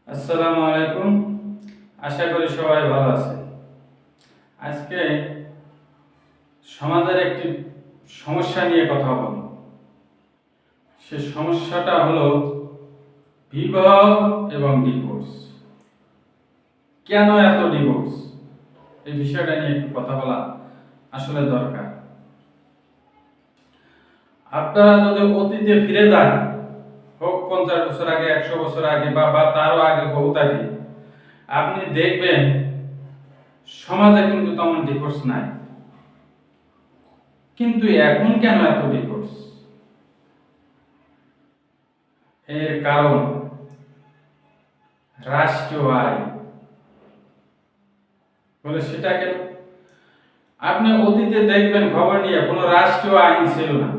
আসসালামু আলাইকুম। আশা করি সবাই ভালো আছেন। আজকে সমাজের একটি সমস্যা নিয়ে কথা বলব। সে সমস্যাটা হলো বিবাহ এবং ডিভোর্স। কেন এত ডিভোর্স? এই বিষয়টা নিয়ে একটু কথা বলা আসলে দরকার। আপনারা যদি অতীতে ফিরে যান, হোক 50 বছর আগে, 100 বছর আগে বা তারও আগে, বহুত আগে, আপনি দেখবেন সমাজে কিন্তু তেমন ডিভোর্স নাই। কিন্তু এখন কেন এত ডিভোর্স? এর কারণ রাষ্ট্রীয় আইন। বলে সেটা কেন? আপনি অতীতে দেখবেন খবর নিয়ে কোনো রাষ্ট্রীয় আইন ছিল না।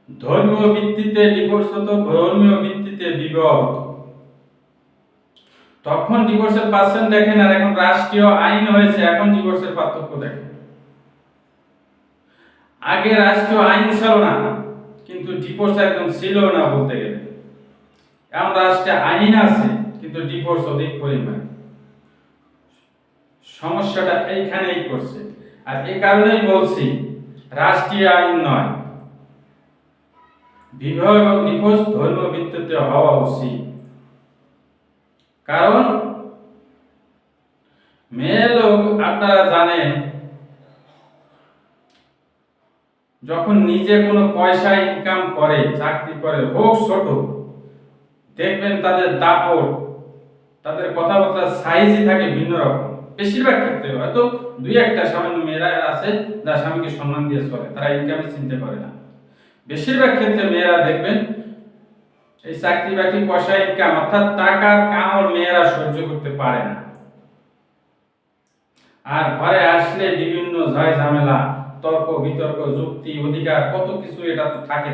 ধর্মীয় ভিত্তিতে ডিভোর্স হতো, ধর্মীয় ভিত্তিতে বিবাহ হতো। তখন ডিভোর্সের পার্সেন্ট দেখেন, আর এখন রাষ্ট্রীয় আইন হয়েছে, এখন ডিভোর্সের পার্থক্য দেখেন। আগে রাষ্ট্রীয় আইন ছিল না, কিন্তু ডিভোর্স একদম ছিল না বলতে গেলে। এখন রাষ্ট্রীয় আইন আছে, কিন্তু ডিভোর্স অধিক পরিমাণে। সমস্যাটা এইখানেই করছে। আর এই কারণেই বলছি রাষ্ট্রীয় আইন নয়, বিবাহ এবং ডিভোর্স ধর্মীয় ভিত্তিতে হওয়া উচিত। কারণ মেয়ে লোক, আপনারা জানেন, যখন নিজে কোনো পয়সা ইনকাম করে, চাকরি করে, হোক ছোট, দেখবেন তাদের দাপট, তাদের কথাবার্তার সাইজই থাকে ভিন্ন রকম। বেশিরভাগ ক্ষেত্রে হয়তো দুই একটা সামান্য মেয়েরা আছে যারা স্বামীকে সম্মান দিয়ে চলে, তারা ইনকামের চিন্তা করে না। বেশিরভাগ ক্ষেত্রে মেয়েরা দেখবেন এই চাকরি বাকরি, পয়সা ইনকাম, অর্থাৎ টাকার কামড় মেয়েরা সহ্য করতে পারে না। আর ঘরে আসলে বিভিন্ন ঝয় ঝামেলা, তর্ক বিতর্ক, যুক্তি, অধিকার, কত কিছু এটা তো থাকে।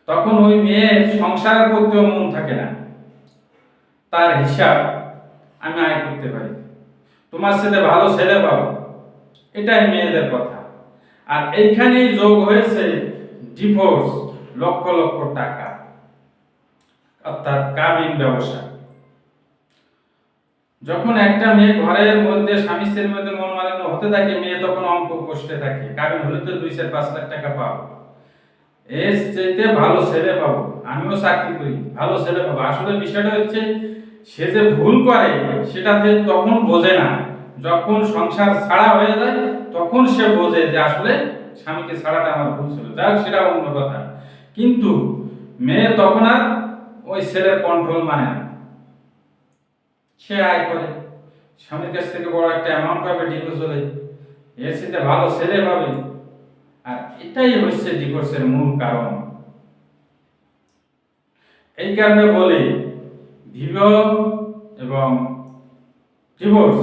তখন ওই মেয়ের সংসার করতেও মন থাকে না। তার হিসাব, আমি আয় করতে পারি, তোমার সাথে ভালো ছেলে পাবো, এটাই মেয়েদের কথা। আর এইখানেই যোগ হয়েছে ডিভোর্স, লক্ষ লক্ষ টাকা, অর্থাৎ কাবিন ব্যবসা। যখন একটা মেয়ে ঘরের মধ্যে স্বামী স্ত্রীর মধ্যে মনোমালিন্য হতে থাকে, মেয়ে তখন অঙ্ক কষ্টে থাকে, কাবিন হলে তো 2-5 লাখ টাকা পাবো, এর চাইতে ভালো ছেলে পাবো, আমিও চাকরি করি, ভালো ছেলে পাবো। আসলে বিষয়টা হচ্ছে, সে যে ভুল করে সেটা তখন বোঝে না। যখন সংসার ছাড়া হয়ে যায় তখন সে বোঝে যে আসলে স্বামীকে ছাড়াটা আমার ভুল ছিল। যাক, সেটা অন্য কথা। কিন্তু মেয়ে তখন আর ওই ছেলের কন্ট্রোল মানে না। সে আয় করে, স্বামীর কাছ থেকে বড় একটা অ্যামাউন্ট পাবে, ডিভোর্স হলে এর সাথে ভালো ছেলে পাবে। আর এটাই হচ্ছে ডিভোর্সের মূল কারণ। এই কারণে বলি, বিবাহ এবং ডিভোর্স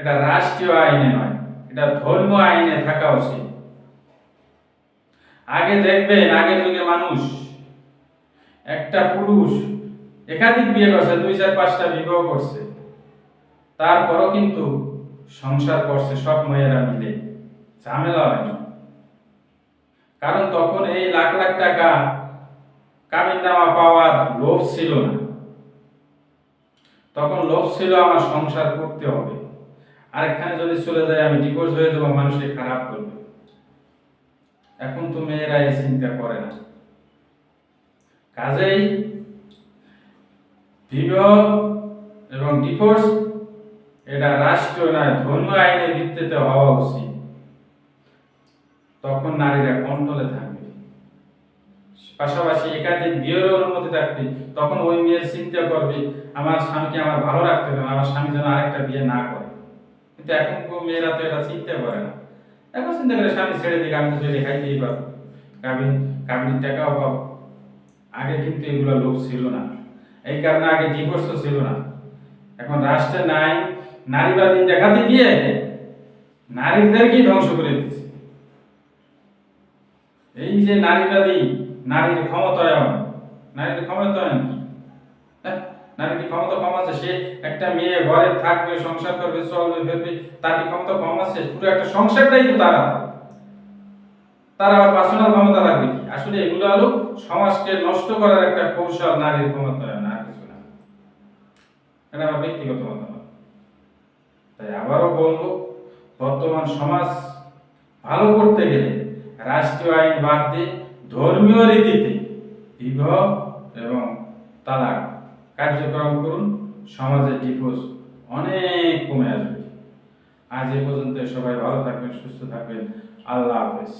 এটা রাষ্ট্রীয় আইনে নয়, এটা ধর্মীয় আইনে থাকা উচিত। আগে দেখবেন, আগের যুগে মানুষ, একটা পুরুষ একাধিক বিয়ে করছে, 2-4-5টা বিবাহ করছে, তারপরও কিন্তু সংসার করছে সব মেয়েরা মিলে, ঝামেলা হয়নি। কারণ তখন এই লাখ লাখ টাকা কাবিননামা পাওয়ার লোভ ছিল না। তখন লোভ ছিল আমার সংসার করতে হবে, আরেকখানে যদি চলে যায় আমি ডিভোর্স হয়ে যাবো, মানুষকে খারাপ করবে। এখন তো মেয়েরা এই চিন্তা করে না। কাজেই বিবাহ এবং ডিভোর্স এটা রাষ্ট্রীয় নয়, ধর্মীয় আইনের ভিত্তিতে হওয়া উচিত। তখন নারীরা কন্ট্রোলে থাকবে, পাশাপাশি একাধিক বিয়ের অনুমতি থাকবে। তখন ওই মেয়ের চিন্তা করবে, আমার স্বামীকে আমার ভালো রাখতে হবে, আমার স্বামী যেন আরেকটা বিয়ে না করে। কিন্তু এখন মেয়েরা তো এটা চিন্তা করে না। এখন চিন্তা করে স্বামী ছেড়ে দিকে, আমি তো ছেড়ে খাইতেই পারবো, কাবিনের টাকাও পাবো। আগে কিন্তু এগুলো লোক ছিল না, এই কারণে আগে ডিভোর্সও ছিল না। এখন রাষ্ট্রের নাই নারীবাদী দেখাতে গিয়ে নারীদেরকেই ধ্বংস করে দিচ্ছে। এই যে নারীবাদী, নারীর ক্ষমতায়ন, নারীর ক্ষমতায়ন কি? নারীর ক্ষমতা কম আছে? সে একটা মেয়ে ঘরে থাকবে, সংসার করবে, চলবে ফেলবে, তার কি ক্ষমতা কম আছে? পুরো একটা সংসারটাই তো তারা, তার আবার পার্সোনাল ক্ষমতা রাখবে কি? আসলে এগুলো হলো সমাজকে নষ্ট করার একটা কৌশল নারীর ক্ষমতায়ন, আর কিছু না। এটা আমার ব্যক্তিগত মতামত। তাই আবারও বলবো, বর্তমান সমাজ ভালো করতে গেলে রাষ্ট্রীয় আইন বাদ দিয়ে ধর্মীয় রীতিতে বিবাহ এবং তালাক কার্যক্রম করুন, সমাজের ডিভোর্স অনেক কমে আসবে। আজ এ পর্যন্ত, সবাই ভালো থাকবেন, সুস্থ থাকবেন। আল্লাহ হাফেজ।